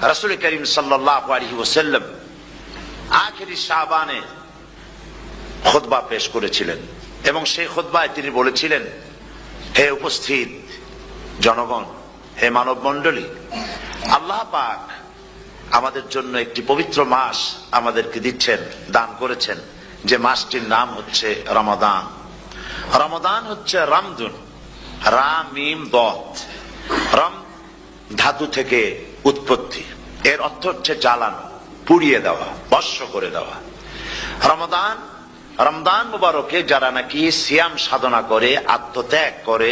রাসূল করিম সাল্লাল্লাহু আলাইহি ওয়াসাল্লাম আখিরি শাবানে খুতবা পেশ করেছিলেন এবং সেই খুতবায় তিনি বলেছিলেন, হে উপস্থিত জনগণ, হে মানব মণ্ডলী, আল্লাহ পাক আমাদের জন্য একটি পবিত্র মাস আমাদেরকে দিচ্ছেন, দান করেছেন, যে মাসটির নাম হচ্ছে রমাদান। রমাদান হচ্ছে রামদুন, রা মিম দত, রাম ধাতু থেকে উৎপত্তি, এর অর্থ হচ্ছে জ্বালানো, পুড়িয়ে দেওয়া, ভস্ম করে দেওয়া। রমাদান, রমজান মুবারকে যারা নাকি সিয়াম সাধনা করে, আত্মত্যাগ করে,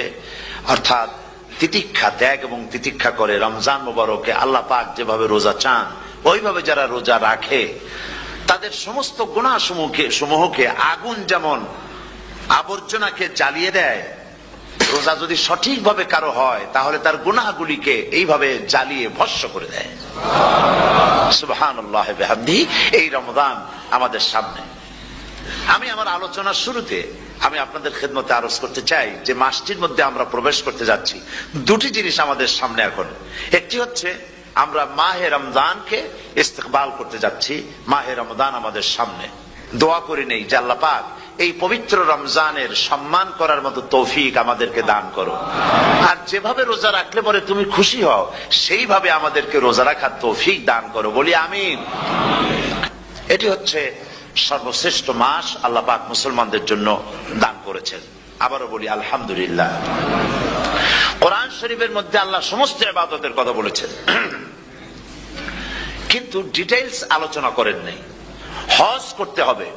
অর্থাৎ তিতিক্ষা, ত্যাগ এবং তিতিক্ষা করে, রমজান মুবারকে আল্লাহ পাক যেভাবে রোজা চান ওইভাবে যারা রোজা রাখে, তাদের সমস্ত গুনাহ সমূহকে আগুন যেমন আবর্জনাকে জ্বালিয়ে দেয়, রোজা যদি সঠিকভাবে কারো হয় তাহলে তার গুনাহগুলিকে এইভাবে জ্বালিয়ে ভস্ম করে দেয়। সুবহানাল্লাহি ওয়া বিহামদিহি। এই রমজান আমাদের সামনে। আমি আমার আলোচনার শুরুতে আমি আপনাদের খেদমতে আরজ করতে চাই যে মাসটির মধ্যে আমরা প্রবেশ করতে যাচ্ছি, দুটি জিনিস আমাদের সামনে এখন। একটি হচ্ছে আমরা মাহে রমজানকে ইস্তেকবাল করতে যাচ্ছি, মাহে রমজান আমাদের সামনে। দোয়া করে নেই যে আল্লাহ পাক এই পবিত্র রমজানের সম্মান করার মতো তৌফিক আমাদেরকে দান করো, আর যেভাবে রোজা রাখলে পরে তুমি খুশি হও সেইভাবে আমাদেরকে রোজা রাখার তৌফিক দান করো, বলি আমিন। এটি হচ্ছে সর্বশ্রেষ্ঠ মাস আল্লাহ পাক মুসলমানদের জন্য দান করেছেন। আবারও বলি আলহামদুলিল্লাহ। কোরআন শরীফের মধ্যে আল্লাহ সমস্ত ইবাদতের কথা বলেছেন, কিন্তু ডিটেইলস আলোচনা করেন নাই। হজ করতে হবে,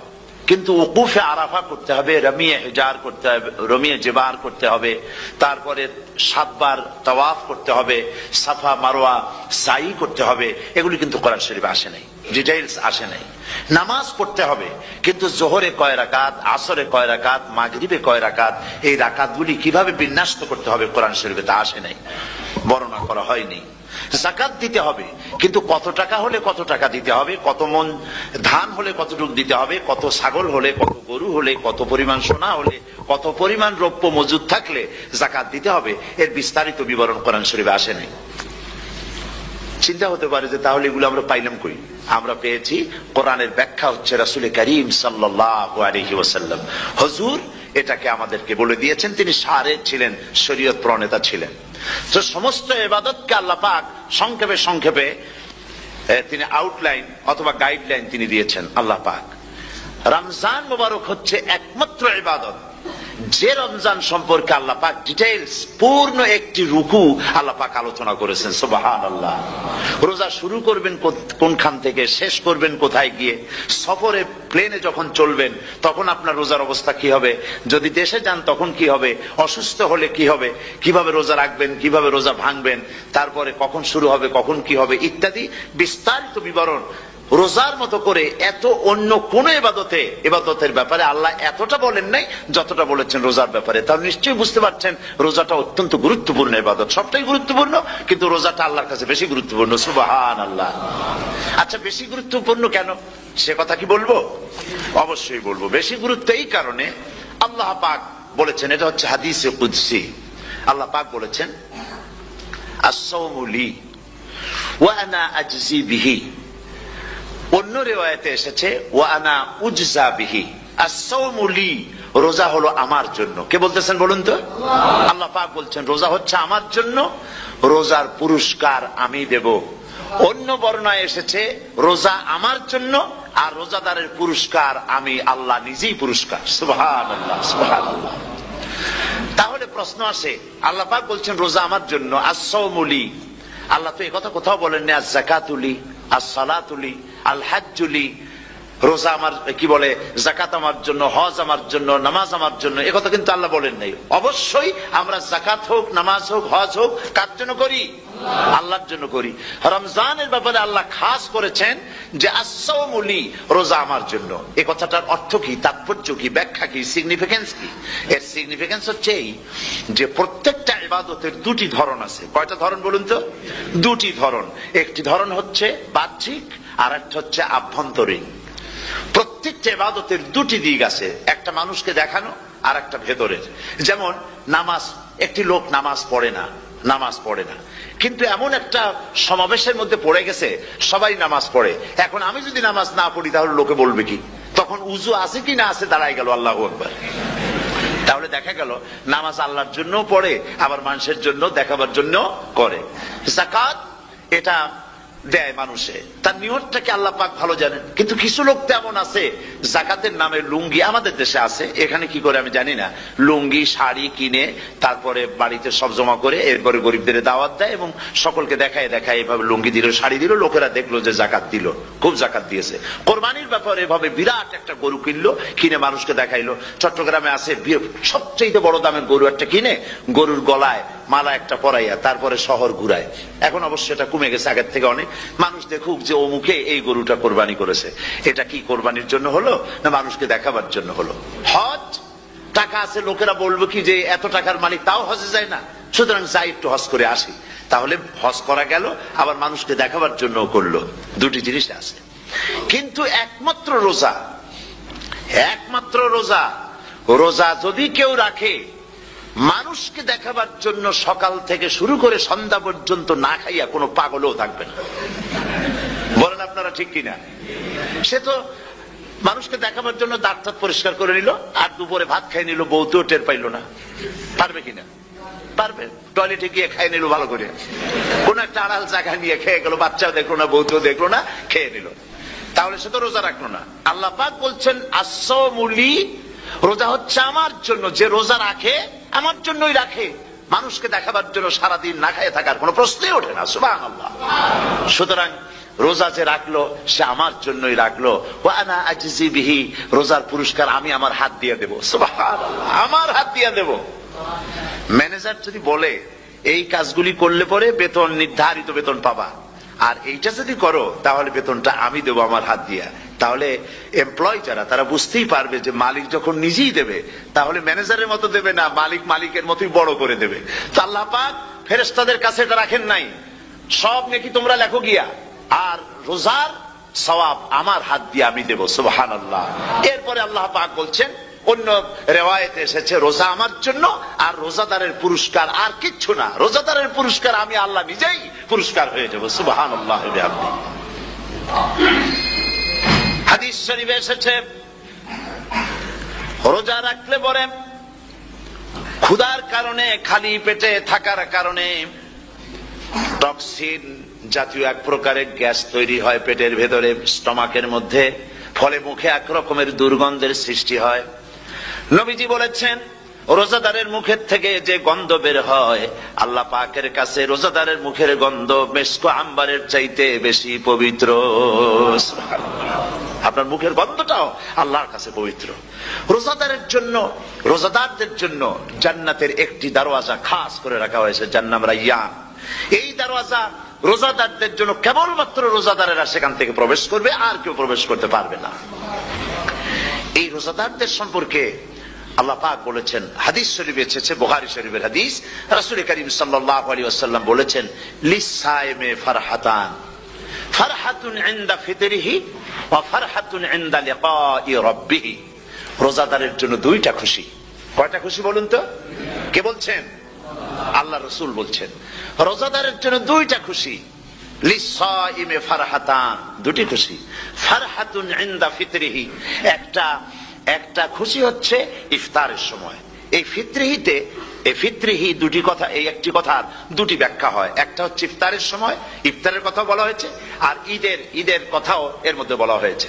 কিন্তু উকুফে আরাফা করতে হবে, রমিয়ে হিজার করতে হবে, রমিয়ে জেবার করতে হবে, তারপরে 7 বার তাওয়াফ করতে হবে, সাফা মারওয়া সাই করতে হবে। এগুলি কিন্তু কোরআন শরীফে আসে নাই, ডিটেইলস আসে নাই। নামাজ পড়তে হবে, কিন্তু জোহরে কয় রাকাত, আসরে কয় রাকাত, মাগরিবে কয় রাকাত, এই রাকাতগুলি কিভাবে বিন্যস্ত করতে হবে কোরআন শরীফে তা আসে নাই, বর্ণনা করা হয়নি। যাকাত দিতে হবে, কিন্তু কত টাকা হলে কত টাকা দিতে হবে, কত মন ধান হলে কতটুকু দিতে হবে, কত ছাগল হলে, কত গরু হলে, কত পরিমাণ সোনা হলে, কত পরিমাণ রৌপ্য মজুদ থাকলে যাকাত দিতে হবে, এর বিস্তারিত বিবরণ কোরআন শরীফে আসে নাই। চিন্তা হতে পারে যে তাহলে এগুলো আমরা পাইলাম কই? আমরা পেয়েছি কোরআনের ব্যাখ্যা হচ্ছে রাসূল করিম সাল্লাল্লাহু আলাইহি ওয়াসাল্লাম। হুজুর এটাকে আমাদেরকে বলে দিয়েছেন, তিনি শারে ছিলেন, শরীয়ত প্রণেতা ছিলেন। তো সমস্ত ইবাদতকে আল্লাহ পাক সংক্ষেপে সংক্ষেপে তিনি আউটলাইন অথবা গাইডলাইন তিনি দিয়েছেন আল্লাহ পাক। রমজান মুবারক হচ্ছে একমাত্র ইবাদত যে রমজান সম্পর্কে আল্লাহ পাক ডিটেইলস পূর্ণ একটি রুকু আল্লাহ পাক আলোচনা করেছেন। সুবহানাল্লাহ। রোজা শুরু করবেন কোনখান থেকে, শেষ করবেন কোথায় গিয়ে, সফরে প্লেনে যখন চলবেন তখন আপনার রোজার অবস্থা কি হবে, যদি দেশে যান তখন কি হবে, অসুস্থ হলে কি হবে, কিভাবে রোজা রাখবেন, কিভাবে রোজা ভাঙবেন, তারপরে কখন শুরু হবে, কখন কি হবে ইত্যাদি বিস্তারিত বিবরণ। রোজার মতো করে এত অন্য কোন ইবাদতের ব্যাপারে আল্লাহ এতটা বলেন নাই যতটা বলেছেন রোজার ব্যাপারে। তাহলে নিশ্চয়ই বুঝতে পারছেন রোজাটা অত্যন্ত গুরুত্বপূর্ণ ইবাদত। সবটাই গুরুত্বপূর্ণ, কিন্তু রোজাটা আল্লাহর কাছে বেশি গুরুত্বপূর্ণ। সুবহানাল্লাহ। আচ্ছা, বেশি গুরুত্বপূর্ণ কেন সে কথা কি বলবো? অবশ্যই বলবো। বেশি গুরুত্ব এই কারণে, আল্লাহ পাক বলেছেন, এটা হচ্ছে হাদিসে কুদসি। আল্লাহ পাক বলেছেন, আস-সাওমু লি ওয়া আনা আজজি বিহি। অন্য রিওয়ায়াতে এসেছে ওয়া আনা উজজা বিহি। আস-সাওমু লি, রোজা হলো আমার জন্য। কে বলতেছেন বলুন তো? আল্লাহ পাক বলছেন রোজা হচ্ছে আমার জন্য, রোজার পুরস্কার আমি দেব। অন্য বর্ণনায় এসেছে রোজা আমার জন্য আর রোজাদারের পুরস্কার আমি আল্লাহ নিজেই পুরস্কার। সুবহানাল্লাহ, সুবহানাল্লাহ। তাহলে প্রশ্ন আসে, আল্লাহ পাক বলছেন রোজা আমার জন্য, আস-সাওমু লি। আল্লাহ তো এই কথা কোথাও বলেননি আজ-যাকাতু লি, আস-সালাতু লি, আল-হাজ্জু লি। রোজা আমার, কি বলে, যাকাত আমার জন্য, হজ আমার জন্য, নামাজ আমার জন্য, এ কথা কিন্তু আল্লাহ বলেন নাই। অবশ্যই আমরা যাকাত হোক, নামাজ হোক, হজ হোক কার জন্য করি? আল্লাহর জন্য করি। রমজানের ব্যাপারে আল্লাহ খাস করেছেন যে আস-সাওমু লি, রোজা আমার জন্য। এই কথাটার অর্থ কি, তাৎপর্য কি, ব্যাখ্যা কি, সিগনিফিকেন্স কি? এর সিগনিফিকেন্স হচ্ছে এই যে প্রত্যেকটা ইবাদতের দুটি ধরন আছে। কয়টা ধরন বলুন তো? দুটি ধরন। একটি ধরন হচ্ছে বাহ্যিক, আর একটা হচ্ছে আভ্যন্তরীণ। প্রত্যেকটা ইবাদতের দুটি দিক আছে, একটা মানুষকে দেখানো আর একটা ভেতরের। যেমন নামাজ, একটি লোক নামাজ পড়ে না, নামাজ পড়ে না। কিন্তু এমন একটা সমাবেশের মধ্যে পড়ে গেছে, সবাই নামাজ পড়ে। এখন আমি যদি নামাজ না পড়ি তাহলে লোকে বলবে কি? তখন উজু আছে কি না আছে দাঁড়ায় গেল আল্লাহু আকবার। তাহলে দেখা গেল নামাজ আল্লাহর জন্য পড়ে, আবার মানুষের জন্য দেখাবার জন্য করে। যাকাত এটা দেয় মানুষে, তার নিয়তটাকে আল্লাহ পাক ভালো জানেন। কিন্তু কিছু লোক তেমন আছে যাকাতের নামে লুঙ্গি, আমাদের দেশে আছে, এখানে কি করে আমি জানি না, লুঙ্গি শাড়ি কিনে তারপরে বাড়িতে সব জমা করে এরপরে গরিবদের দাওয়াত দেয় এবং সকলকে দেখায় দেখায় এভাবে লুঙ্গি দিল শাড়ি দিল, লোকেরা দেখলো যে যাকাত দিল, খুব যাকাত দিয়েছে। কোরবানির ব্যাপারে এভাবে বিরাট একটা গরু কিনলো, কিনে মানুষকে দেখাইলো। চট্টগ্রামে আছে সবচেয়ে বড় দামের গরু একটা কিনে গরুর গলায় মালা একটা পরাইয়া তারপরে শহর ঘুরায়। এখন অবশ্য এটা কমে গেছে আগের থেকে অনেক। মানুষ দেখুক যে অমুকে এই গরুটা কোরবানি করেছে। এটা কি কোরবানির জন্য হলো না মানুষকে দেখাবার জন্য হলো? হজ, টাকা আছে, লোকেরা বলবো কি যে এত টাকার মালিক তাও হজে যায় না, সুতরাং যাই একটু হজ করে আসি। তাহলে হজ করা গেল, আবার মানুষকে দেখাবার জন্য করলো। দুটি জিনিস আছে। কিন্তু একমাত্র রোজা, একমাত্র রোজা, রোজা যদি কেউ রাখে মানুষকে দেখাবার জন্য সকাল থেকে শুরু করে সন্ধ্যা পর্যন্ত না খাইয়া কোনো পাগলও থাকবে না। বলেন আপনারা ঠিক কিনা? সে তো মানুষকে দেখাবার জন্য দাঁত টাত পরিষ্কার করে নিল আর দুপুরে ভাত খাই নিল, বউতেও টের পাইল না। পারবে কিনা? পারবে। টয়লেটে গিয়ে খাই নিল ভালো করে, কোন একটা আড়াল জায়গা নিয়ে খেয়ে গেল, বাচ্চাও দেখলো না, বউতেও দেখলো না, খেয়ে নিল। তাহলে সে তো রোজা রাখলো না। আল্লাহ পাক বলছেন আসসামুলি, রোজা হচ্ছে আমার জন্য। যে রোজা রাখে আমার জন্যই রাখে, মানুষকে দেখাবার জন্য সারাদিন না খেয়ে থাকার কোনো প্রশ্নই ওঠে না। সুবহানাল্লাহ। সুতরাং রোজা যে রাখলো সে আমার জন্যই রাখলো। ওয়া আনা আজজি বিহি, রোজার পুরস্কার আমি আমার হাত দিয়ে দেব। সুবহানাল্লাহ, আমার হাত দিয়ে দেব। ম্যানেজার যদি বলে এই কাজগুলি করলে পরে বেতন, নির্ধারিত বেতন পাবা, আর এইটা যদি করো তাহলে বেতনটা আমি দেবো আমার হাত দিয়া, তাহলে এমপ্লয় যারা তারা বুঝতেই পারবে যে মালিক যখন নিজেই দেবে তাহলে ম্যানেজারের মতো দেবে না, মালিক মালিকের মতোই বড় করে দেবে। তো আল্লাহ পাক ফেরেশতাদের কাছে এটা রাখেন নাই, সব নাকি তোমরা লেখো গিয়া, আর রোজার সওয়াব আমার হাত দিয়ে আমি দেব। সুবহানাল্লাহ। এরপরে আল্লাহ পাক বলছেন, অন্য রিওয়ায়েতে এসেছে রোজা আমার জন্য, আর রোজাদারের পুরস্কার আর কিচ্ছু না, রোজাদারের পুরস্কার আমি আল্লাহ নিজেই পুরস্কার হয়ে যাব। সুবহানাল্লাহ। হাদিস শরীফে এসেছে রোজা রাখলে পরে ক্ষুধার কারণে, খালি পেটে থাকার কারণে টক্সিন জাতীয় এক প্রকারের গ্যাস তৈরি হয় পেটের ভেতরে, স্টমাকের মধ্যে, ফলে মুখে এক রকমের দুর্গন্ধের সৃষ্টি হয়। নবীজি বলেছেন রোজাদারের মুখের থেকে যে গন্ধ বের হয় আল্লাহ পাকের কাছে রোজাদারের মুখের গন্ধ মেস্ক আম্বারের চাইতে বেশি পবিত্র। আপনার মুখের গন্ধটাও আল্লাহর কাছে পবিত্র। রোজাদারের জন্য, রোজাদারদের জন্য জান্নাতের একটি দরওয়াজা খাস করে রাখা হয়েছে, যার নাম রায়্যান। এই দরওয়াজা রোজাদারদের জন্য, কেবলমাত্র রোজাদারেরা সেখান থেকে প্রবেশ করবে, আর কেউ প্রবেশ করতে পারবে না। এই রোজাদারদের সম্পর্কে আল্লাহ পাক বলেছেন, হাদিস শরীফে এসেছে, বুখারী শরীফের হাদিস, রাসূল করিম সাল্লাল্লাহু আলাইহি ওয়াসাল্লাম বলেছেন লিসাইমে ফারহাতান, ফারহাতুন ইনদা ফিতরিহি ওয়া ফারহাতুন ইনদা লিকাই রাব্বিহি। রোজাদারের জন্য দুইটা খুশি। কয়টা খুশি বলুন তো? কে বলছেন? আল্লাহ রাসূল বলছেন রোজাদারের জন্য দুইটা খুশি। লিসাইমে ফারহাতান, দুটি খুশি। ফারহাতুন ইনদা ফিতরিহি, একটা খুশি হচ্ছে ইফতারের সময়। এই ফিতরিহিতে, এই ফিতরিহি দুটি কথা, এই একটি কথার দুটি ব্যাখ্যা হয়। একটা হচ্ছে ইফতারের সময়, ইফতারের কথা বলা হয়েছে, আর ঈদের কথাও এর মধ্যে বলা হয়েছে।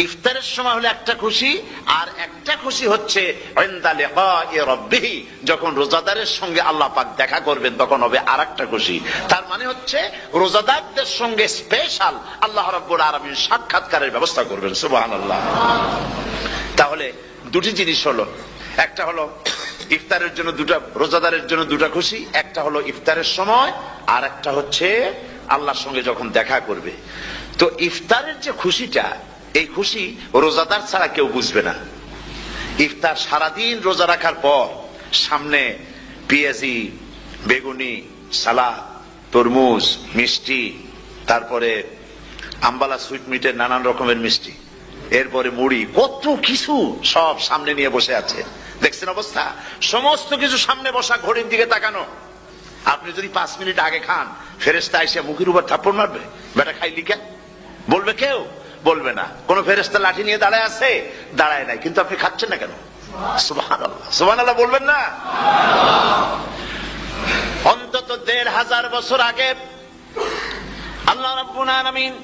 ইফতারের সময় হলো একটা খুশি, আর একটা খুশি হচ্ছে ইনদা লিকাই রাব্বিহি, যখন রোজাদারের সঙ্গে আল্লাহ পাক দেখা করবেন তখন হবে আরেকটা খুশি। তার মানে হচ্ছে রোজাদারদের সঙ্গে স্পেশাল আল্লাহ রাব্বুল আলামিন সাক্ষাৎকারের ব্যবস্থা করবেন। সুবহানাল্লাহ। তাহলে দুটি জিনিস হলো, একটা হলো ইফতারের জন্য দুটা, রোজাদারের জন্য দুটা খুশি, একটা হলো ইফতারের সময়, আর একটা হচ্ছে আল্লাহর সঙ্গে যখন দেখা করবে। তো ইফতারের যে খুশিটা, এই খুশি রোজাদার ছাড়া কেউ বুঝবে না। ইফতার সারাদিন রোজা রাখার পর সামনে পেঁয়াজি, বেগুনি, সালাদ, তরমুজ, মিষ্টি, তারপরে আম্বালা সুইটমিটের নানান রকমের মিষ্টি, এরপরে মুড়ি, কত কিছু সব সামনে নিয়ে বসে আছে। দেখছেন অবস্থা? সমস্ত কিছু সামনে বসা, ঘড়ির দিকে তাকানো, আপনি যদি 5 মিনিট আগে খান, ফেরেশতা এসে মুখের উপর থাপ্পড় মারবে? বেটা খাইলি কেন বলবে? কেউ বলবে না। কোন ফেরেশতা লাঠি নিয়ে দাঁড়ায় আছে? দাঁড়ায় নাই। কিন্তু আপনি খাচ্ছেন না কেন? সুবহানাল্লাহ, সুবহানাল্লাহ বলবেন না? অন্তত 1500 বছর আগে আল্লাহ রাব্বুল আলামিন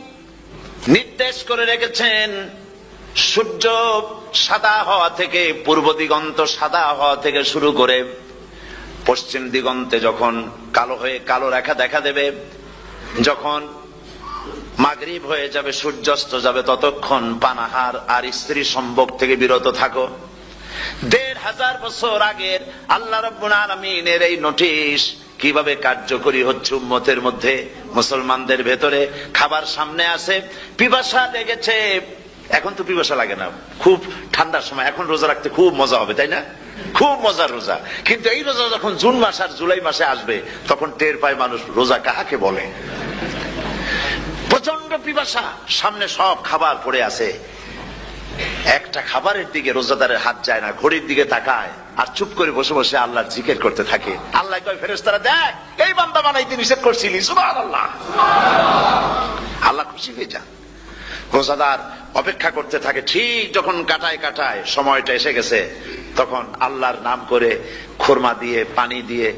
নির্দেশ করে রেখেছেন, সূর্য সাদা হওয়া থেকে, পূর্ব দিগন্ত সাদা হওয়া থেকে শুরু করে পশ্চিম দিগন্তে যখন কালো হয়ে কালো রেখা দেখা দেবে, যখন মাগরিব হয়ে যাবে, সূর্যাস্ত যাবে, ততক্ষণ পানাহার আর স্ত্রী সম্ভোগ থেকে বিরত থাকো। 1500 বছর আগের আল্লাহ রাব্বুল আলামিনের এই নোটিশ কিভাবে কার্যকরী হচ্ছে উম্মতের মধ্যে, মুসলমানদের ভেতরে। খাবার সামনে আছে, পিপাসা লেগেছে। এখন তো পিপাসা লাগে না, খুব ঠান্ডার সময়। এখন রোজা রাখতে খুব মজা হবে, তাই না? খুব মজার রোজা। কিন্তু এই রোজা যখন জুন মাস আর জুলাই মাসে আসবে, তখন টের পায় মানুষ রোজা কাহাকে বলে। প্রচন্ড পিপাসা, সামনে সব খাবার পড়ে আছে। একটা খাবারের দিকে রোজাদারের হাত যায় না, ঘড়ির দিকে তাকায় আর চুপ করে বসে বসে আল্লাহর জিকির করতে থাকে। আল্লাহ কয়, ফেরেশতারা দেখ, এই বান্দা বানাইতে নিষেধ করছিলি। সুবহানাল্লাহ। আল্লাহ খুশি হয়ে যান। রোজাদার অপেক্ষা করতে থাকে। ঠিক যখন কাটায় কাটায় সময়টা এসে গেছে, তখন আল্লাহর নাম করে খুরমা দিয়ে পানি দিয়ে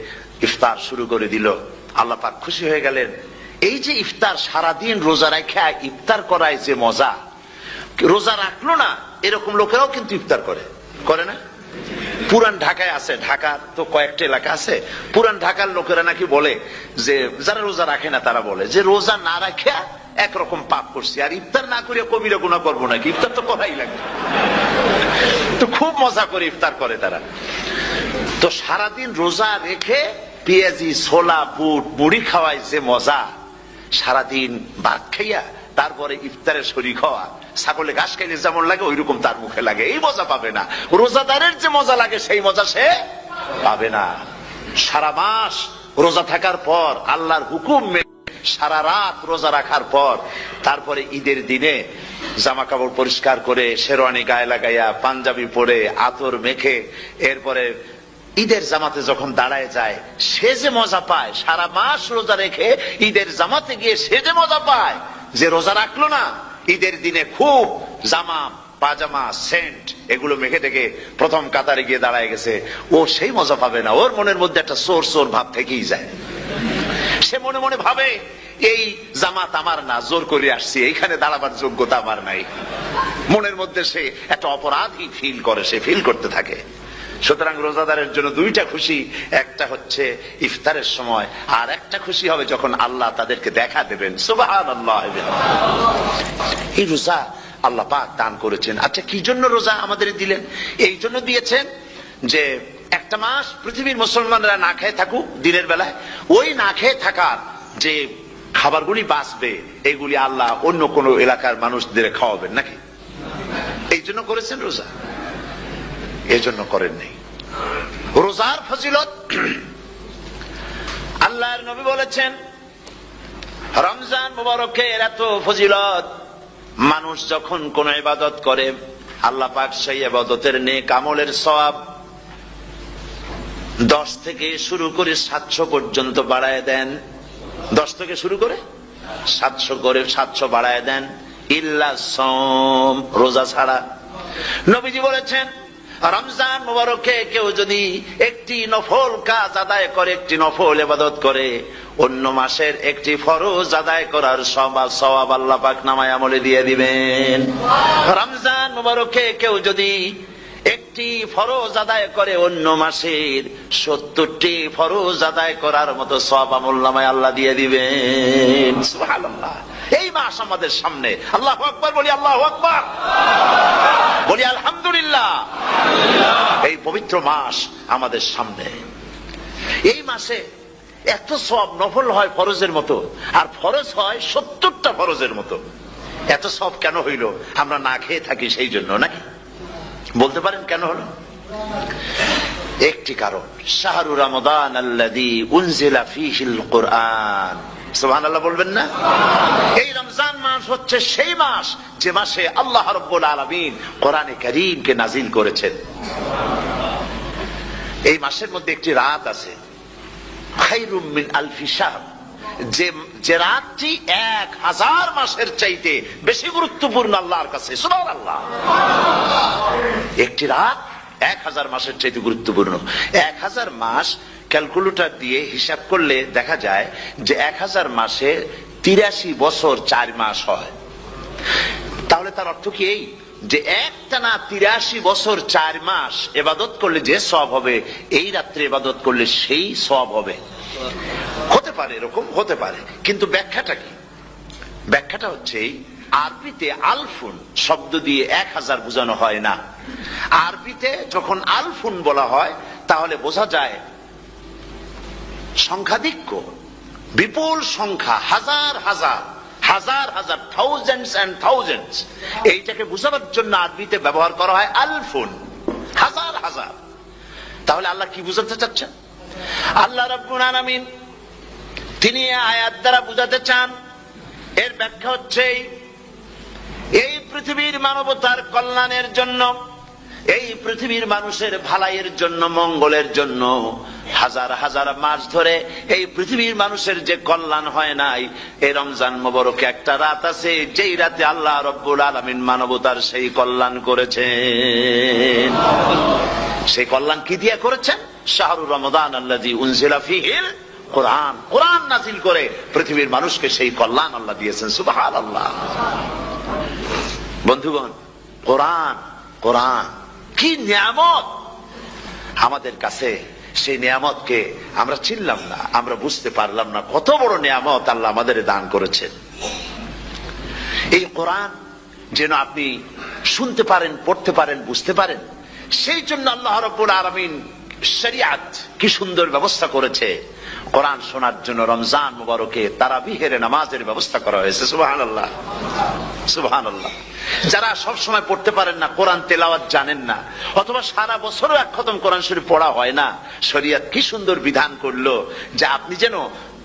ইফতার শুরু করে দিল। আল্লাহ পাক খুশি হয়ে গেলেন। এই যে ইফতার, সারাদিন রোজা রাখা ইফতার করায় যে মজা, রোজা রাখলো না এরকম লোকেরাও কিন্তু ইফতার করে, করে না? পুরান ঢাকায় আছে, ঢাকার তো কয়েকটা এলাকা আছে, পুরান ঢাকার লোকেরা নাকি বলে যে, যারা রোজা রাখে না তারা বলে যে, রোজা না রাখা একরকম পাপ করছি, আর ইফতার না করিয়া কবিরা গুনাহ করবো নাকি, ইফতার তো করাই লাগবে। তো খুব মজা করে ইফতার করে তারা। তো সারাদিন রোজা রেখে পেঁয়াজি, ছোলা, বুট, মুড়ি খাওয়ায় যে মজা, সারাদিন ভাত খাইয়া তারপরে ইফতারের শরীক হওয়া, ছাগলে ঘাস খাইলে যেমন লাগে ওই রকম তার মুখে লাগে, এই মজা পাবে না। রোজাদারের যে মজা লাগে সেই মজা সে পাবে না। সারা মাস রোজা থাকার পর, আল্লাহর হুকুম মেনে সারা রাত রোজা রাখার পর, তারপরে ঈদের দিনে জামা কাপড় পরিষ্কার করে, শেরওয়ানি গায়ে লাগাইয়া, পাঞ্জাবি পরে, আতর মেখে, এরপরে ঈদের জামাতে যখন দাঁড়ায় যায়, সে যে মজা পায়, সারা মাস রোজা রেখে ঈদের জামাতে গিয়ে সে যে মজা পায়, যে রোজা রাখলো না, ঈদের দিনে খুব জামা, পাজামা, সেন্ট এগুলো মেখে থেকে প্রথম কাতারে গিয়ে দাঁড়ায় গেছে, ও সেই মজা পাবে না। ওর মনের মধ্যে একটা চোর চোর ভাব থেকেই যায়। সে মনে মনে ভাবে, এই জামাত আমার না, জোর করে আসছি, এইখানে দাঁড়াবার যোগ্যতা আমার নাই। মনের মধ্যে সে একটা অপরাধী ফিল করে, সে ফিল করতে থাকে। সুতরাং রোজাদারের জন্য দুইটা খুশি, একটা হচ্ছে ইফতারের সময়, আর একটা খুশি হবে যখন আল্লাহ তাদেরকে দেখা দেবেন। সুবহানাল্লাহ। এই রোজা আল্লাহ পাক দান করেছেন। আচ্ছা, কি জন্য রোজা আমাদের দিলেন? এই জন্য দিয়েছেন যে একটা মাস পৃথিবীর মুসলমানরা না খেয়ে থাকুক দিনের বেলায়, ওই না খেয়ে থাকার যে খাবারগুলি বাঁচবে, এগুলি আল্লাহ অন্য কোন এলাকার মানুষদের খাওয়াবেন নাকি? এই জন্য করেছেন রোজা, এই জন্য করেন নাই। রোজার ফজিলত আল্লাহর নবী বলেছেন, রমজান মুবারকের এত ফজিলত, মানুষ যখন কোন ইবাদত করে, আল্লাহ পাক সেই ইবাদতের নেক আমলের সওয়াব 10 থেকে শুরু করে 700 পর্যন্ত বাড়ায় দেন। 10 থেকে শুরু করে 700 করে 700 বাড়ায় দেন, ইল্লা সাওম, রোজা ছাড়া। নবীজি বলেছেন, রমজান মুবারকে কেউ যদি একটি নফল কাজ আদায় করে, একটি নফল ইবাদত করে, অন্য মাসের একটি ফরজ আদায় করার সওয়াব আল্লাহ পাক নামায়ে আমলে দিয়ে দিবেন। রমজান মুবারকে কেউ যদি একটি ফরজ আদায় করে, অন্য মাসের 70টি ফরজ আদায় করার মতো সওয়াব আমলনামায় আল্লাহ দিয়ে দিবেন। সুবহানাল্লাহ। এই মাস আমাদের সামনে, আল্লাহু আকবার বলি, আল্লাহু আকবার বলি, আলহামদুলিল্লাহ। এই পবিত্র মাস আমাদের সামনে। এই মাসে এত সওয়াব, নফল হয় ফরজের মতো, আর ফরজ হয় 70টা ফরজের মতো। এত সওয়াব কেন হইল? আমরা না খেয়ে থাকি সেই জন্য নাকি? বলতে পারেন কেন হলো? একটি কারণ, শাহরু রমাদান আল্লাযী উনজিলা ফীহিল কুরআন। সুবহানাল্লাহ বলবেন না? এই রমজান মাস হচ্ছে সেই মাস যে মাসে আল্লাহ রাব্বুল আলামিন কোরআনে কারীমকে নাযিল করেছেন। এই মাসের মধ্যে একটি রাত আছে, খায়রুম মিন আলফি শাহর, যে রাতটি 1000 মাসের চাইতে বেশি গুরুত্বপূর্ণ আল্লাহর কাছে। সুবহানাল্লাহ। একটি রাত 1000 মাসের চাইতে গুরুত্বপূর্ণ। 1000 মাস ক্যালকুলেটর দিয়ে হিসাব করলে দেখা যায় যে 1000 মাসে 83 বছর 4 মাস হয়। তাহলে তার অর্থ কি এই যে একটানা 83 বছর 4 মাস ইবাদত করলে যে সওয়াব হবে, এই রাত্রে ইবাদত করলে সেই সওয়াব হবে। হতে পারে, এরকম হতে পারে, কিন্তু ব্যাখ্যাটা কি? ব্যাখ্যাটা হচ্ছে আরবিতে আলফুন শব্দ দিয়ে 1000 বোঝানো হয় না। আরবিতে যখন আলফুন বলা হয় তাহলে বোঝা যায় সংখ্যাধিক্য, বিপুল সংখ্যা, হাজার হাজার হাজার হাজার, থাউজেন্ডস এন্ড থাউজেন্ডস। এইটাকে বোঝাবার জন্য আরবিতে ব্যবহার করা হয় আলফুন, হাজার হাজার। তাহলে আল্লাহ কি বুঝাতে চাচ্ছেন? আল্লাহ রাব্বুল আলামিন তিনি আয়াত দ্বারা বুঝাতে চান, এর ব্যাখ্যা হচ্ছে এই পৃথিবীর মানবতার কল্যাণের জন্য, এই পৃথিবীর মানুষের ভালাইয়ের জন্য, মঙ্গলের জন্য হাজার হাজার মাস ধরে এই পৃথিবীর মানুষের যে কল্যাণ হয় নাই, এই রমজান মোবারকে একটা রাত আছে যেই রাতে আল্লাহ রব্বুল আলামিন মানবতার সেই কল্যাণ করেছেন। সেই কল্যাণ কি দিয়ে করেছেন? শাহরুর রমাদান আল্লাযী উনজিলা ফীহিল কোরআন, কোরআন নাযিল করে পৃথিবীর মানুষকে সেই কল্যাণ আল্লাহ দিয়েছেন। সুবহানাল্লাহ। বন্ধুগণ, কোরআন, কোরআন কি নিয়ামত আমাদের কাছে! সেই নিয়ামতকে আমরা চিনলাম না, আমরা বুঝতে পারলাম না কত বড় নিয়ামত আল্লাহ আমাদের দান করেছেন। এই কোরআন যেন আপনি শুনতে পারেন, পড়তে পারেন, বুঝতে পারেন, সেই জন্য আল্লাহ রাব্বুল আলামিন শরিয়াত কি সুন্দর ব্যবস্থা করেছে। কোরআন শোনার জন্য রমজান মুবারকে তারাবিহের নামাজের ব্যবস্থা করা হয়েছে। সুবহানাল্লাহ, সুবহানাল্লাহ। যারা সব সময় পড়তে পারেন না, কোরআন তেলাওয়াত জানেন না, অথবা সারা বছরও এক খতম কোরআন শরীফ পড়া হয় না, শরিয়ত কি সুন্দর বিধান করলো যে আপনি যেন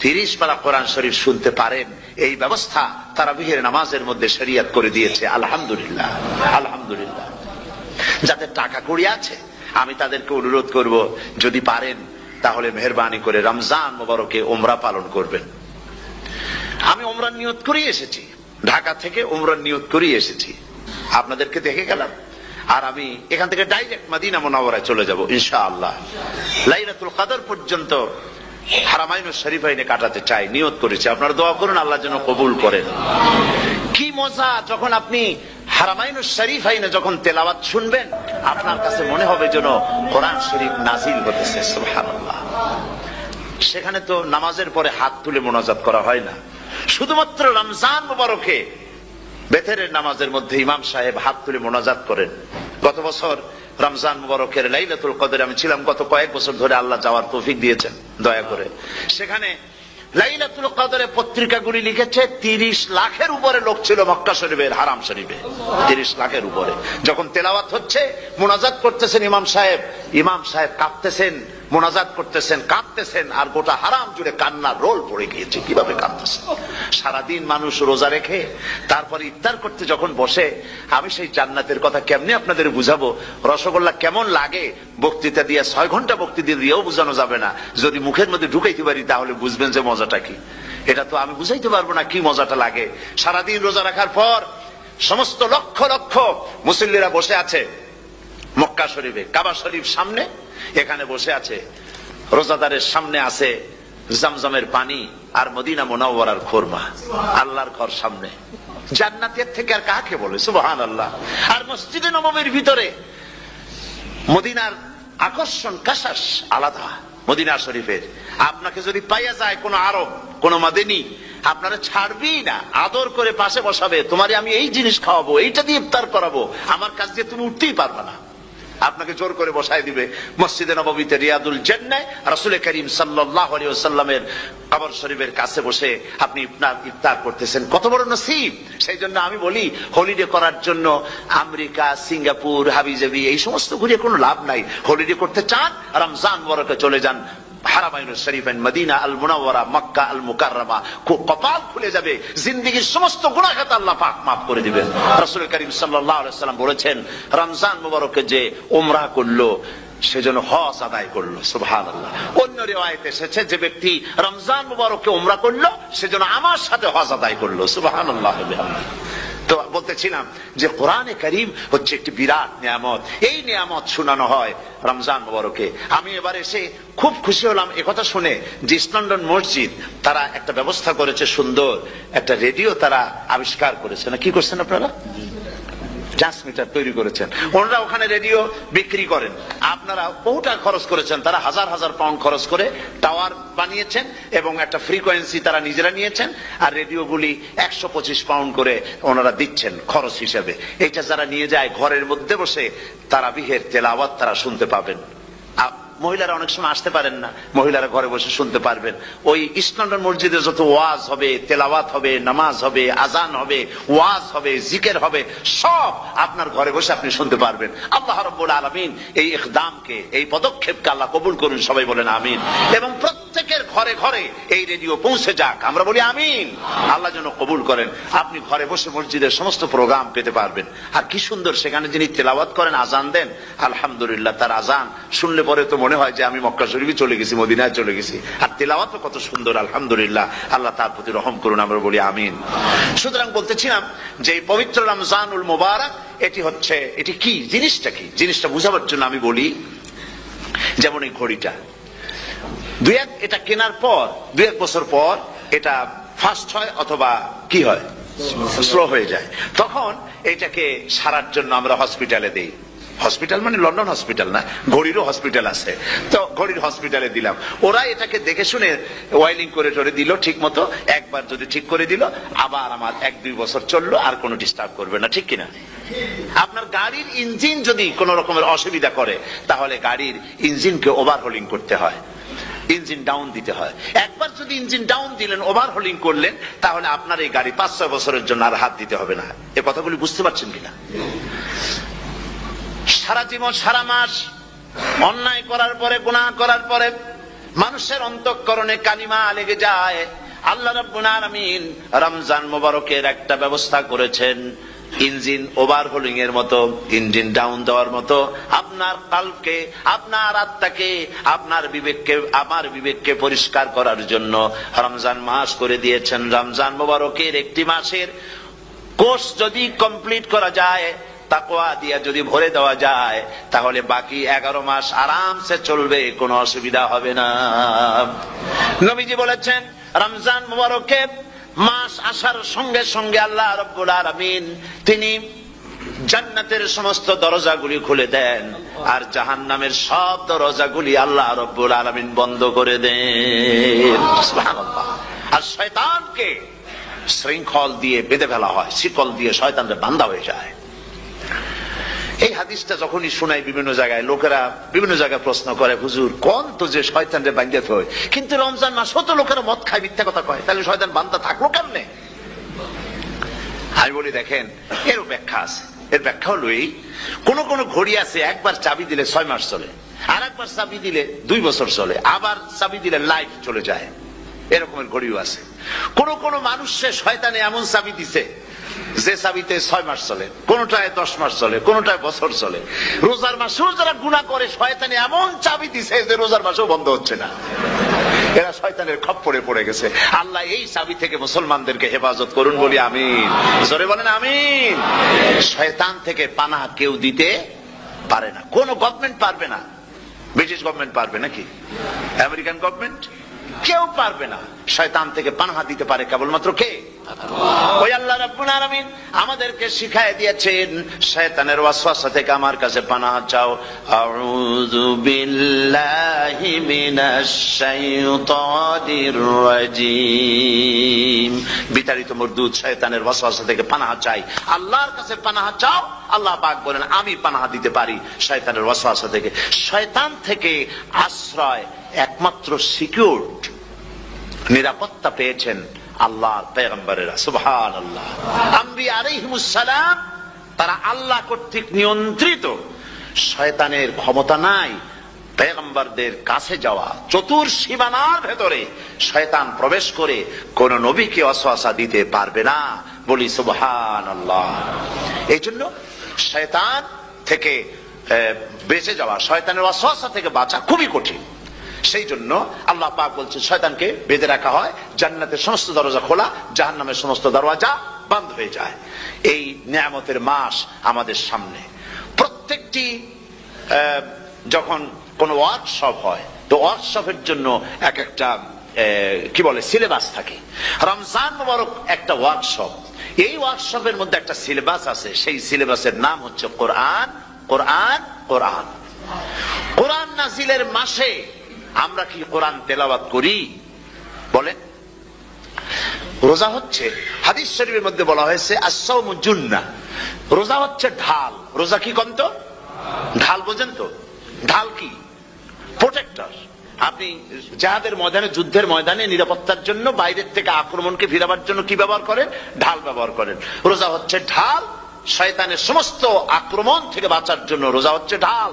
30 পারা কোরআন শরীফ শুনতে পারেন। এই ব্যবস্থা তারাবিহের নামাজের মধ্যে শরিয়ত করে দিয়েছে। আলহামদুলিল্লাহ, আলহামদুলিল্লাহ। যাদের টাকা কড়ি আছে আমি তাদেরকে অনুরোধ করব, যদি পারেন তাহলে মেহেরবানি করে রমজান মুবারকে উমরা পালন করবেন। আমি উমরার নিয়ত করে এসেছি, ঢাকা থেকে উমরার নিয়ত করে এসেছি, আপনাদেরকে দেখে গেলাম। আর আমি এখান থেকে ডাইরেক্ট মদিনা মুনাওয়ারায় চলে যাব ইনশাআল্লাহ। লাইলাতুল কদর পর্যন্ত হারামাইনুশ শরীফাইনে কাটাতে চাই, নিয়ত করেছি। আপনারা দোয়া করুন আল্লাহ যেন কবুল করেন। কি মজা যখন আপনি হারামাইনুশ শরীফাইনে যখন তেলাওয়াত শুনবেন, আপনার কাছে মনে হবে যেন কোরআন শরীফ নাজিল হতেছে। সুবহানাল্লাহ। সেখানে তো নামাজের পরে হাত তুলে মোনাজাত করা হয় না, শুধুমাত্র রমজান মুবারকে বেতেরের নামাজের মধ্যে ইমাম সাহেব হাত তুলে মোনাজাত করেন। গত বছর রমজান মুবারকের লাইলাতুল কদরে আমি ছিলাম, গত কয়েক বছর ধরে আল্লাহ যাওয়ার তৌফিক দিয়েছেন দয়া করে। সেখানে লাইলাতুল কদরে পত্রিকাগুলি লিখেছে 30 লাখের উপরে লোক ছিল মক্কা শরীফের হারাম শরীফে, 30 লাখের উপরে। যখন তেলাওয়াত হচ্ছে, মোনাজাত করতেছেন ইমাম সাহেব কাঁপতেছেন, মোনাজাত করতেছেন, কাঁদতেছেন, আর গোটা হারাম জুড়ে কান্নার রোল পড়ে গিয়েছে। কিভাবে কাঁদতেছেন! সারাদিন মানুষ রোজা রেখে তারপরে ইফতার করতে যখন বসে, আমি সেই জান্নাতের কথা কেমনে আপনাদের বুঝাবো? রসগোল্লা কেমন লাগে বক্তৃতা দিয়ে 6 ঘন্টা বক্তৃতা দিয়েও বোঝানো যাবে না। যদি মুখের মধ্যে ঢুকাইতে পারি তাহলে বুঝবেন যে মজাটা কি। এটা তো আমি বুঝাইতে পারবো না কি মজাটা লাগে। সারাদিন রোজা রাখার পর সমস্ত লক্ষ লক্ষ মুসল্লিরা বসে আছে মক্কা শরীফে, কাবা শরীফ সামনে, এখানে বসে আছে। রোজাদারের সামনে আছে জমজমের পানি আর মদিনা মুনাওয়ারার খুরমা। আল্লাহর ঘর সামনে, জান্নাতের থেকে আর কাকে বলে! সুবহানাল্লাহ। আর মসজিদে নববীর ভিতরে মদিনার আকর্ষণ কাশাস আলাদা। মদিনা শরীফের আপনাকে যদি পাইয়া যায় কোন আরব, কোন মাদানী, আপনারা ছাড়বি না, আদর করে পাশে বসাবে, তোমারে আমি এই জিনিস খাওয়াবো, এইটা দিয়ে ইফতার করাবো, আমার কাছ দিয়ে তুমি উঠতেই পারবে না, আপনাকে জোর করে বসায় দিবে। মসজিদে নববীতে রিয়াদুল জান্নাহ রাসূল করিম সাল্লাল্লাহু আলাইহি ওয়াসাল্লামের কবর শরীফের কাছে বসে আপনি ইফতার করতেছেন, কত বড় নসিব! সেই জন্য আমি বলি, হলিডে করার জন্য আমেরিকা, সিঙ্গাপুর, হাবিজাবি এই সমস্ত ঘুরে কোনো লাভ নাই। হলিডে করতে চান, রমজান মুবারকে চলে যান হারামাইনুশ শরীফাইন, মদিনা আল মুনাওয়ারা, মক্কা আল মুকাররমা। কপাল খুলে যাবে, জিন্দেগীর সমস্ত গুনাহ খাতা আল্লাহ পাক মাফ করে দিবেন। রাসূল করিম সাল্লাল্লাহু আলাইহি ওয়াসাল্লাম বলেছেন, রমজান মুবারকে যে উমরা করলো, সেজন্য হজ আদায় করলো। সুবহানাল্লাহ। অন্য রিওয়ায়াতে এসেছে যে ব্যক্তি রমজান মুবারকে উমরা করলো সেজন্য আমার সাথে হজ আদায় করলো। সুবহানাল্লাহ। তো বলতেছিলাম যে কোরআনে কারীম হচ্ছে একটি বিরাট নিয়ামত। এই নিয়ামত শোনানো হয় রমজান মুবারকে। আমি এবার এসে খুব খুশি হলাম একথা শুনে যে ইস্ট লন্ডন মসজিদ তারা একটা ব্যবস্থা করেছে, সুন্দর একটা রেডিও তারা আবিষ্কার করেছে। না কি করছেন আপনারা? ট্রান্সমিটার তৈরি করেছেন। ওনারা ওখানে রেডিও বিক্রি করেন। আপনারা বহুটা খরচ করেছেন, তারা হাজার হাজার পাউন্ড খরচ করে টাওয়ার বানিয়েছেন এবং একটা ফ্রিকোয়েন্সি তারা নিজেরা নিয়েছেন, আর রেডিওগুলি 125 পাউন্ড করে ওনারা দিচ্ছেন খরচ হিসেবে। এটা যারা নিয়ে যায় ঘরের মধ্যে বসে তারাবিহের তেলাওয়াত তারা শুনতে পাবেন। মহিলারা অনেক সময় আসতে পারেন না, মহিলারা ঘরে বসে শুনতে পারবেন। ওই ইস্ট লন্ডন মসজিদে যত ওয়াজ হবে, তেলাওয়াত হবে, নামাজ হবে, আজান হবে, ওয়াজ হবে, জিকির হবে, সব আপনার ঘরে বসে আপনি শুনতে পারবেন। আল্লাহ রাব্বুল আলামিন এই ইকদামকে, এই পদক্ষেপকে আল্লাহ কবুল করুন, সবাই বলেন আমিন। এবং প্রত্যেকের ঘরে ঘরে এই রেডিও পৌঁছে যাক, আমরা বলি আমিন। আল্লাহ যেন কবুল করেন। আপনি ঘরে বসে মসজিদের সমস্ত প্রোগ্রাম পেতে পারবেন। আর কি সুন্দর সেখানে যিনি তেলাওয়াত করেন, আজান দেন, আলহামদুলিল্লাহ, তার আজান শুনলে পরে তো মনে হয় যে আমি মক্কা শরীফে চলে গেছি, মদিনায় চলে গেছি। আর তেলাওয়াত কত সুন্দর, আলহামদুলিল্লাহ। আল্লাহ তার প্রতি রহম করুন, আমরা বলি আমিন। সুতরাং বলতেছিলাম যে এই পবিত্র রমজানুল মুবারক এটি কি জিনিসটা, কি জিনিসটা বুঝাবার জন্য আমি বলি, যেমন এই ঘড়িটা এটা কেনার পর 2-1 বছর পর এটা ফাস্ট হয় অথবা কি হয়, স্লো হয়ে যায়। তখন এটাকে সারার জন্য আমরা হসপিটালে দেই। হসপিটাল মানে লন্ডন হসপিটাল না, ঘড়িরও হসপিটাল আছে। তো ঘড়ির হসপিটালে দিলাম, ওরা এটাকে দেখে শুনে ওয়াইলিং করে টরে দিল ঠিক মতো। একবার যদি ঠিক করে দিল, আবার আমার 1-2 বছর চললো, আর কোনো ডিস্টার্ব করবে না, ঠিক কিনা? আপনার গাড়ির ইঞ্জিন যদি কোন রকমের অসুবিধা করে, তাহলে গাড়ির ইঞ্জিনকে ওভারহোলিং করতে হয়, ইঞ্জিন ডাউন দিতে হয়। একবার যদি ইঞ্জিন ডাউন দিলেন, ওভারহোলিং করলেন, তাহলে আপনার এই গাড়ি 5-6 বছরের জন্য আর হাত দিতে হবে না। এ কথাগুলি বুঝতে পারছেন কিনা? সারা জীবন, সারা মাস অন্যায় করার পরে, গুনাহ করার পরে মানুষের অন্তঃকরণে কালিমা লেগে যায়। আল্লাহ রাব্বুল আলামিন রমজান মুবারকের একটা ব্যবস্থা করেছেন, ইঞ্জিন ওভারহোলিং এর মতো, ইঞ্জিন ডাউন দেওয়ার মতো। আপনার কালকে, আপনার আত্মাকে, আপনার বিবেককে, আমার বিবেককে পরিষ্কার করার জন্য রমজান মাস করে দিয়েছেন। রমজান মুবারকের একটি মাসের কোর্স যদি কমপ্লিট করা যায়, তাকওয়া দিয়া যদি ভরে দেওয়া যায়, তাহলে বাকি 11 মাস আরামসে চলবে, কোনো অসুবিধা হবে না। নবীজি বলেছেন রমজান মুবারকে মাস আসার সঙ্গে সঙ্গে আল্লাহ রাব্বুল আলামিন তিনি জান্নাতের সমস্ত দরজাগুলি খুলে দেন, আর জাহান্নামের সব দরজাগুলি আল্লাহ রাব্বুল আলামিন বন্ধ করে দেন। সুবহানাল্লাহ। আর শয়তানকে শৃঙ্খল দিয়ে বেঁধে ফেলা হয়, শিকল দিয়ে শয়তানরা বান্ধা হয়ে যায়। এই হাদিসটা যখনই শোনাই বিভিন্ন জায়গায়, লোকেরা বিভিন্ন জায়গায় প্রশ্ন করে, হুজুর কোন তো যে শয়তানরে বাঁধতে হয়, কিন্তু রমজান মাস হতো লোকেরা মদ খায়, মিথ্যা কথা কয়, তাহলে শয়তান বান্ধা থাকলো কেমনে? আমি বলি দেখেন, এরও ব্যাখ্যা আছে। এর ব্যাখ্যা হলো এই, কোন কোন ঘড়ি আছে একবার চাবি দিলে 6 মাস চলে, আর একবার চাবি দিলে 2 বছর চলে, আবার চাবি দিলে লাইফ চলে যায়। এরকমের ঘড়িও আছে। কোন কোন মানুষের শয়তানে এমন চাবি দিছে যে চাবিতে 6 মাস চলে, কোনটায় 10 মাস চলে, কোনটায় বছর চলে। রোজার মাসেও যারা গুনাহ করে, শয়তানে এমন চাবি দিছে যে রোজার মাসেও বন্ধ হচ্ছে না। এরা শয়তানের খপ্পরে পড়ে গেছে। আল্লাহ এই চাবি থেকে মুসলমানদেরকে হেফাজত করুন, বলি আমিন। জোরে বলেন আমিন। শয়তান থেকে পানাহ কেউ দিতে পারে না, কোন গভর্নমেন্ট পারবে না। ব্রিটিশ গভর্নমেন্ট পারবে নাকি? American government? কেউ পারবে না। শয়তান থেকে পানাহ দিতে পারে কেবলমাত্র কে? ওই আল্লাহ রাব্বুল আলামিন আমাদেরকে শিখায় দিয়েছেন, শয়তানের ওয়াসওয়াসা থেকে আমার কাছে পানাহ চাও। আউযু বিল্লাহি মিনাশ শাইতানির রাজীম। বিতাড়িত মরদুদ শয়তানের ওয়াসওয়াসা থেকে পানাহ চাই, আল্লাহর কাছে পানাহ চাও। আল্লাহ পাক বলেন আমি পানাহ দিতে পারি শয়তানের ওয়াসওয়াসা থেকে। শয়তান থেকে আশ্রয় একমাত্র সিকিউরড, নিরাপত্তা পেয়েছেন আল্লাহর পয়গম্বরেরা। সুবহানাল্লাহ। আম্বিয়া আলাইহিমুস সালাম তারা আল্লাহ কর্তৃক নিয়ন্ত্রিত। শয়তানের ক্ষমতা নাই পয়গম্বরদের কাছে যাওয়া। চতুর সীমানার ভেতরে শয়তান প্রবেশ করে কোন নবীকে ওয়াসওয়াসা দিতে পারবে না, বলি সুবহানাল্লাহ। এই জন্য শয়তান থেকে বেঁচে যাওয়া, শয়তানের ওয়াসওয়াসা থেকে বাঁচা খুবই কঠিন। সেই জন্য আল্লাহ পাক বলছেন শয়তানকে বেঁধে রাখা হয়, জান্নাতের সমস্ত দরজা খোলা, জাহান্নামের সমস্ত দরজা বন্ধ হয়ে যায়। এই নিয়ামতের মাস আমাদের সামনে। প্রত্যেকটি যখন কোন ওয়ার্কশপ হয়, তো ওয়ার্কশপের জন্য এক একটা কি বলে সিলেবাস থাকে। রমজান মুবারক একটা ওয়ার্কশপ। এই ওয়ার্কশপের মধ্যে একটা সিলেবাস আছে, সেই সিলেবাসের নাম হচ্ছে কোরআন। কোরআন কোরআন কোরআন নাজিলের মাসে আমরা কি কোরআন তেলাওয়াত করি? বলেন। রোজা হচ্ছে, হাদিস শরীফের মধ্যে বলা হয়েছে আস-সাওমু জুন্নাহ, রোজা হচ্ছে ঢাল। রোজা কি কন্ত? ঢাল। বোঝেন তো ঢাল কি? প্রোটেক্টর। আপনি জিহাদের ময়দানে, যুদ্ধের ময়দানে নিরাপত্তার জন্য, বাইরের থেকে আক্রমণকে ফিরাবার জন্য কি ব্যবহার করেন? ঢাল ব্যবহার করেন। রোজা হচ্ছে ঢাল, শয়তানের সমস্ত আক্রমণ থেকে বাঁচার জন্য রোজা হচ্ছে ঢাল।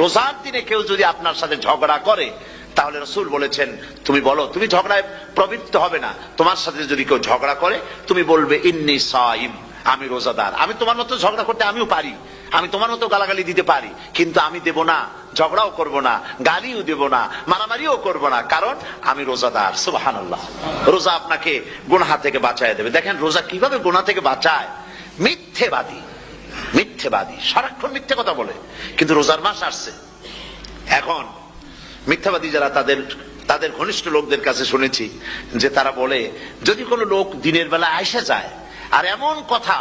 রোজার দিনে কেউ যদি আপনার সাথে ঝগড়া করে, তাহলে রাসূল বলেছেন তুমি বলো, তুমি ঝগড়ায় প্রবৃত্ত হবে না। তোমার সাথে যদি কেউ ঝগড়া করে, তুমি বলবে ইন্নী সাইম, আমি রোজাদার। আমি তোমার মতো ঝগড়া করতে আমিও পারি, আমি তোমার মতো গালাগালি দিতে পারি, কিন্তু আমি দেব না, ঝগড়াও করব না, গালিও দেব না, মারামারিও করব না, কারণ আমি রোজাদার। সুবহানাল্লাহ। রোজা আপনাকে গুনাহ থেকে বাঁচায় দেবে। দেখেন রোজা কিভাবে গুনাহ থেকে বাঁচায়। মিথ্যেবাদী, মিথ্যেবাদী সারাক্ষণ মিথ্যে কথা বলে, কিন্তু রোজার মাস আসছে। এখন মিথ্যাবাদী যারা, তাদের ঘনিষ্ঠ লোকদের কাছে শুনেছি যে তারা বলে, যদি কোনো লোক দিনের বেলা আইসা যায় আর এমন কথা,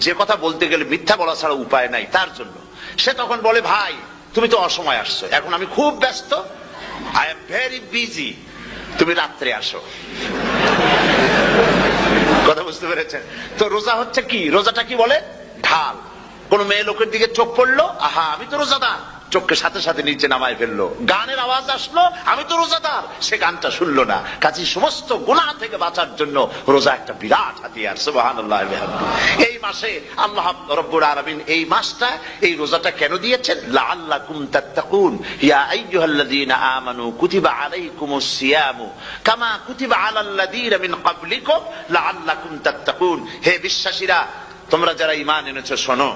যে কথা বলতে গেলে মিথ্যা বলা ছাড়া উপায় নাই তার জন্য, সে তখন বলে ভাই তুমি তো অসময় আসছো, এখন আমি খুব ব্যস্ত, আই এম ভেরি বিজি, তুমি রাত্রে আসো। কথা বুঝতে পেরেছেন তো? রোজা হচ্ছে কি? রোজাটা কি বলে? ঢাল। কোন মেয়ে লোকের দিকে চোখ পড়লো, আহা আমি তো রোজাদার, চোখকে সাথে সাথে নিচে নামায় ফেললো। গানের আওয়াজ আসলো, আমি তো রোজাদার, সে গানটা শুনলো না। কাজে সমস্ত গুনাহ থেকে বাঁচার জন্য রোজা একটা বিরাট হাতিয়ার। সুবহানাল্লাহ। এই মাসে আল্লাহ রাব্বুল আলামিন এই মাসটা, এই রোজাটা কেন দিয়েছেন? লাআল্লাকুম তাত্তাকুন, ইয়া আইয়ুহাল্লাযীনা আমানু কুতিবা আলাইকুমুস সিয়ামু কামা কুতিবা আলাল্লাযীনা মিন ক্বাবলিকুম লাআল্লাকুম তাত্তাকুন। হে বিশ্বাসীরা, তোমরা যারা ঈমান এনেছো, শোনো,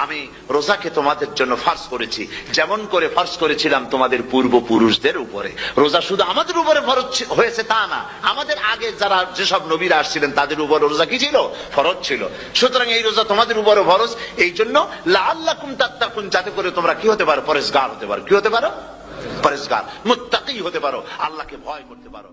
আমি রোজাকে তোমাদের জন্য ফরজ করেছি, যেমন করে ফরজ করেছিলাম তোমাদের পূর্বপুরুষদের উপরে। রোজা শুধু আমাদের উপরে ফরজ হয়েছে তা না, আমাদের আগে যারা যেসব নবীরা আসছিলেন তাদের উপর রোজা কি ছিল? ফরজ ছিল। সুতরাং এই রোজা তোমাদের উপরে ফরজ, এই জন্য লাআল্লাকুম তাত্তাকুন, যাতে করে তোমরা কি হতে পারো? পরেজগার হতে পারো। কি হতে পারো? পরেজগার, মুত্তাকি হতে পারো, আল্লাহকে ভয় করতে পারো।